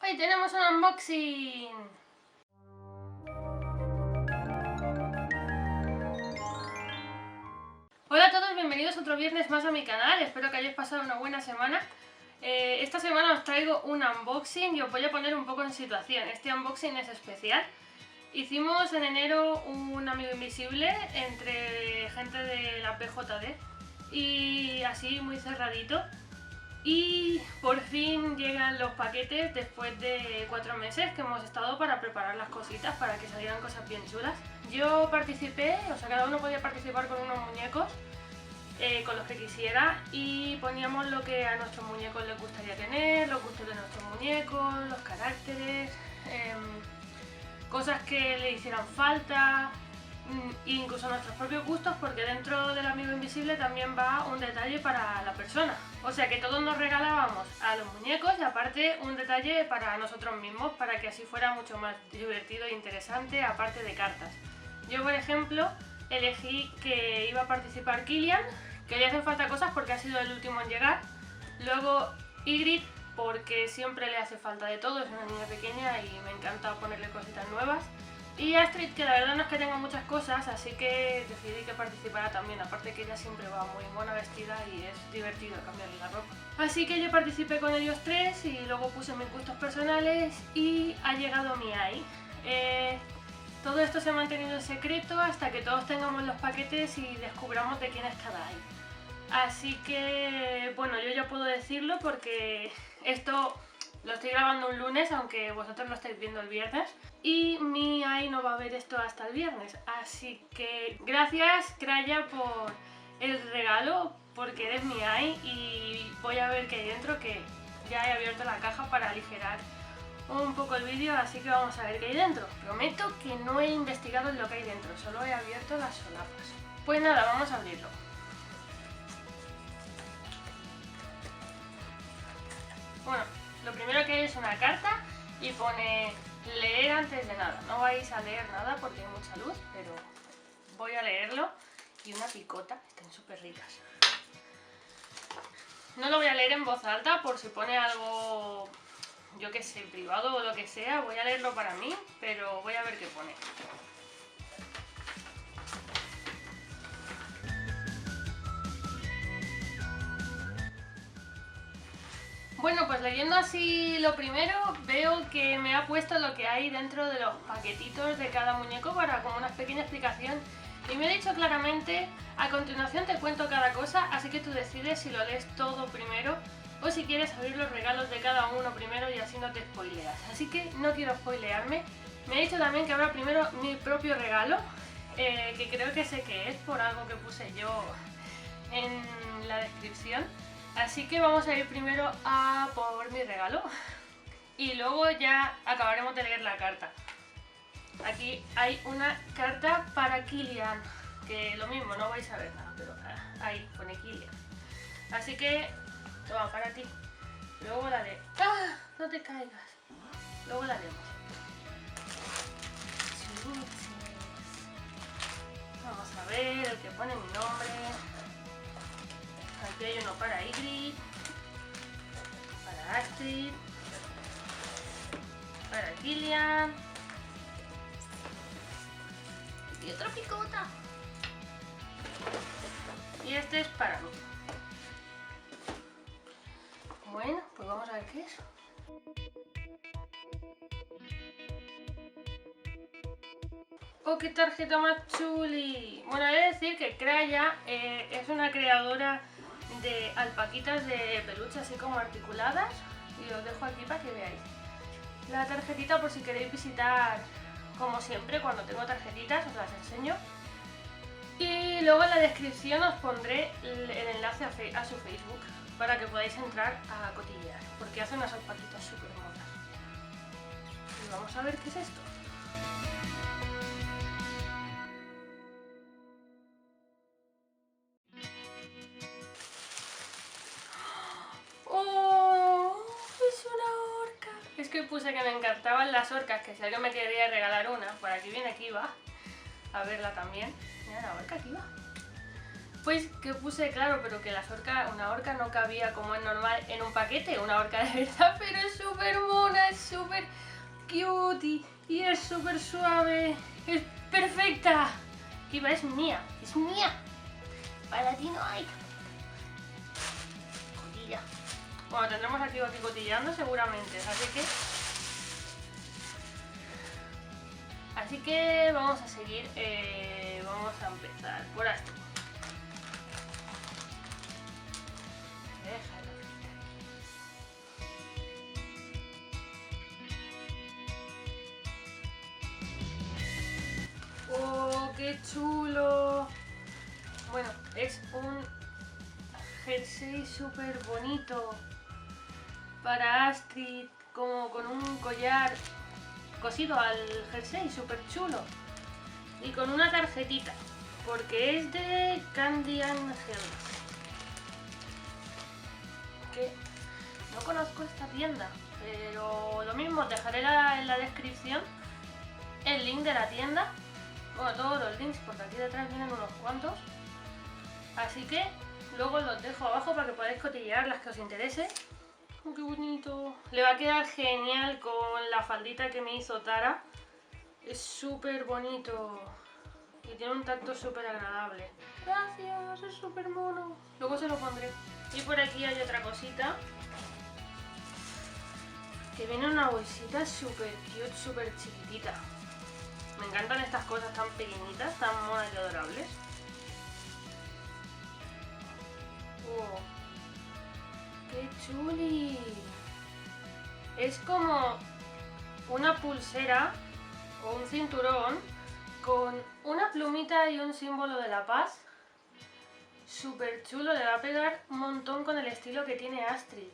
Hoy tenemos un unboxing. Hola a todos, bienvenidos otro viernes más a mi canal. Espero que hayáis pasado una buena semana. Esta semana os traigo un unboxing y os voy a poner un poco en situación. Este unboxing es especial. Hicimos en enero un amigo invisible entre gente de la PJD y así muy cerradito. Y por fin llegan los paquetes después de 4 meses que hemos estado para preparar las cositas para que salieran cosas bien chulas. Yo participé, o sea, cada uno podía participar con unos muñecos con los que quisiera y poníamos lo que a nuestros muñecos les gustaría tener, los gustos de nuestros muñecos, los caracteres, cosas que le hicieran falta, incluso nuestros propios gustos, porque dentro del amigo invisible también va un detalle para la persona. O sea que todos nos regalábamos a los muñecos y aparte un detalle para nosotros mismos, para que así fuera mucho más divertido e interesante, aparte de cartas. Yo, por ejemplo, elegí que iba a participar Kilian, que le hacen falta cosas porque ha sido el último en llegar. Luego Ygritte, porque siempre le hace falta de todo, es una niña pequeña y me encanta ponerle cositas nuevas. Y Astrid, que la verdad no es que tenga muchas cosas, así que decidí que participara también, aparte que ella siempre va muy buena vestida y es divertido cambiarle la ropa. Así que yo participé con ellos tres y luego puse mis gustos personales y ha llegado mi Ai. Todo esto se ha mantenido en secreto hasta que todos tengamos los paquetes y descubramos de quién es cada Ai. Así que, bueno, yo ya puedo decirlo porque esto lo estoy grabando un lunes, aunque vosotros lo estáis viendo el viernes. Y mi Ai no va a ver esto hasta el viernes. Así que gracias, Kraya, por el regalo, porque eres mi Ai y voy a ver qué hay dentro, que ya he abierto la caja para aligerar un poco el vídeo, así que vamos a ver qué hay dentro. Prometo que no he investigado lo que hay dentro, solo he abierto las solapas. Pues nada, vamos a abrirlo. Bueno, lo primero que hay es una carta y pone leer antes de nada. No vais a leer nada porque hay mucha luz, pero voy a leerlo. Y una picota, están súper ricas. No lo voy a leer en voz alta por si pone algo, yo que sé, privado o lo que sea. Voy a leerlo para mí, pero voy a ver qué pone. Bueno, pues leyendo así lo primero, veo que me ha puesto lo que hay dentro de los paquetitos de cada muñeco para como una pequeña explicación. Y me ha dicho claramente, a continuación te cuento cada cosa, así que tú decides si lo lees todo primero o si quieres abrir los regalos de cada uno primero y así no te spoileas. Así que no quiero spoilearme. Me ha dicho también que habrá primero mi propio regalo, que creo que sé que es por algo que puse yo en la descripción. Así que vamos a ir primero a por mi regalo y luego ya acabaremos de leer la carta. Aquí hay una carta para Kilian, que lo mismo, no vais a ver nada, pero ahí pone Kilian. Así que, toma, para ti. Luego la leemos. ¡Ah! No te caigas. Luego la leemos. Vamos a ver el que pone mi nombre. Aquí hay uno para Ygritte, para Astrid, para Kilian y otra picota. Y este es para mí. Bueno, pues vamos a ver qué es. ¡Oh, qué tarjeta más chuli! Bueno, he de decir que Kraya es una creadora de alpaquitas de peluche así como articuladas y os dejo aquí para que veáis la tarjetita por si queréis visitar, como siempre cuando tengo tarjetitas os las enseño. Y luego en la descripción os pondré el enlace a su Facebook para que podáis entrar a cotillear, porque hace unas alpaquitas súper monas. Y vamos a ver qué es esto. Es que puse que me encantaban las orcas, que si alguien me quería regalar una, por aquí viene Kiva, a verla también. Mira la orca Kiva. Pues que puse, claro, pero que una orca no cabía como es normal en un paquete, una orca de verdad, pero es súper mona, es súper cute y es súper suave. Es perfecta. Kiva es mía, es mía. Para ti no hay. Cotilla. Bueno, tendremos a Kiva aquí cotilleando seguramente, así que vamos a seguir, vamos a empezar por esto. Déjalo. ¡Oh, qué chulo! Bueno, es un jersey súper bonito para Astrid, como con un collar cosido al jersey, súper chulo. Y con una tarjetita, porque es de Candy Angel. Que no conozco esta tienda, pero lo mismo, os dejaré en la descripción el link de la tienda. Bueno, todos los links, porque aquí detrás vienen unos cuantos. Así que luego los dejo abajo para que podáis cotillear las que os interese. Oh, qué bonito. Le va a quedar genial con la faldita que me hizo Tara. Es súper bonito. Y tiene un tacto súper agradable. Gracias, es súper mono. Luego se lo pondré. Y por aquí hay otra cosita. Que viene en una bolsita súper cute, súper chiquitita. Me encantan estas cosas tan pequeñitas, tan monas y adorables. Oh, ¡qué chuli! Es como una pulsera o un cinturón con una plumita y un símbolo de la paz. Súper chulo, le va a pegar un montón con el estilo que tiene Astrid.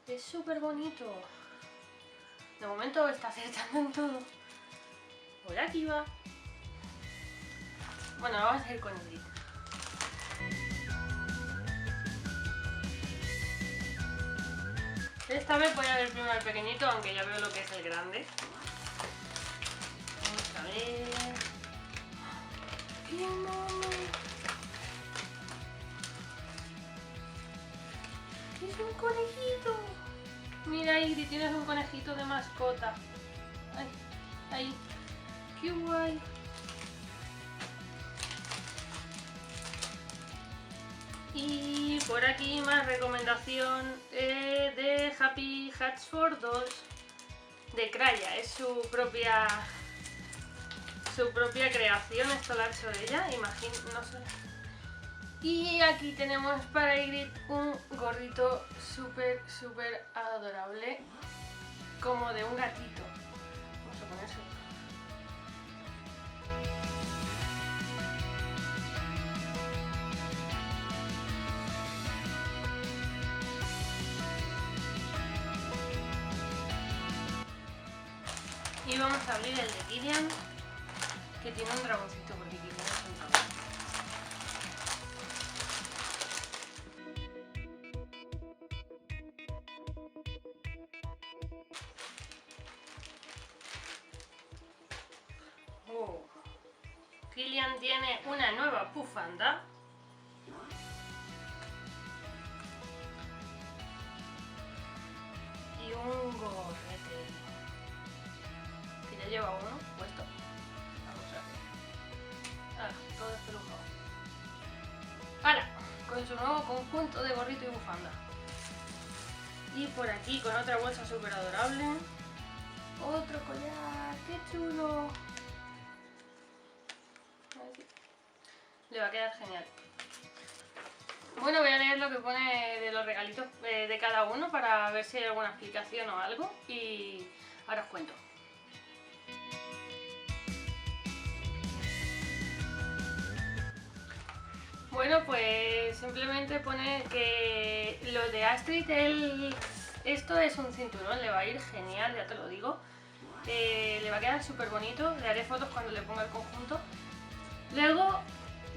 Es súper bonito. De momento está acertando en todo. Hola, Kiva. Bueno, vamos a ir con Ingrid. Esta vez voy a ver primero el pequeñito, aunque ya veo lo que es el grande. Vamos a ver. ¡Qué mono! ¡Es un conejito! Mira, Ingrid, tienes un conejito de mascota. Ay, ahí. ¡Qué guay! Y por aquí más recomendación de Happy Hats for Dolls de Kraya. Es su propia creación, esto lo ha hecho ella, imagino, no sé. Y aquí tenemos para Ingrid un gorrito súper adorable, como de un gatito. Vamos a ponérselo. Y vamos a abrir el de Kilian, que tiene un dragoncito, porque Kilian es un dragón. Oh. Kilian tiene una nueva bufanda. Y un gorrete. Que ya lleva uno puesto. Vamos a ver. Ah, todo despelujado. ¡Hala! Con su nuevo conjunto de gorrito y bufanda. Y por aquí con otra bolsa súper adorable. Otro collar. ¡Qué chulo! Le va a quedar genial. Bueno, voy a leer lo que pone de los regalitos de cada uno para ver si hay alguna explicación o algo. Y ahora os cuento. Bueno, pues simplemente pone que lo de Astrid, esto es un cinturón, le va a ir genial, ya te lo digo. Le va a quedar súper bonito, le haré fotos cuando le ponga el conjunto. Luego,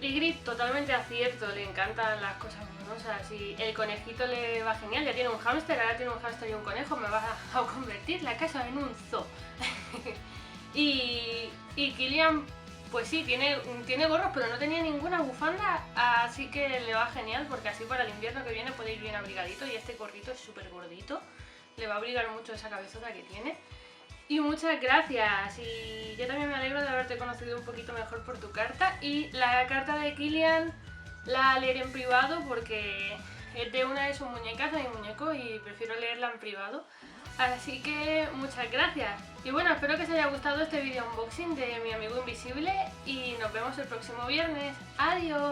Ingrid, totalmente acierto, le encantan las cosas monosas y el conejito le va genial. Ya tiene un hámster, ahora tiene un hámster y un conejo, me va a convertir la casa en un zoo. y Kilian, pues sí, tiene gorros, pero no tenía ninguna bufanda, así que le va genial porque así para el invierno que viene puede ir bien abrigadito. Y este gorrito es súper gordito, le va a abrigar mucho esa cabezota que tiene. Y muchas gracias, y yo también me alegro de haberte conocido un poquito mejor por tu carta. Y la carta de Kilian la leeré en privado porque es de una de sus muñecas, de mi muñeco, y prefiero leerla en privado. Así que muchas gracias. Y bueno, espero que os haya gustado este video unboxing de mi amigo invisible y nos vemos el próximo viernes. ¡Adiós!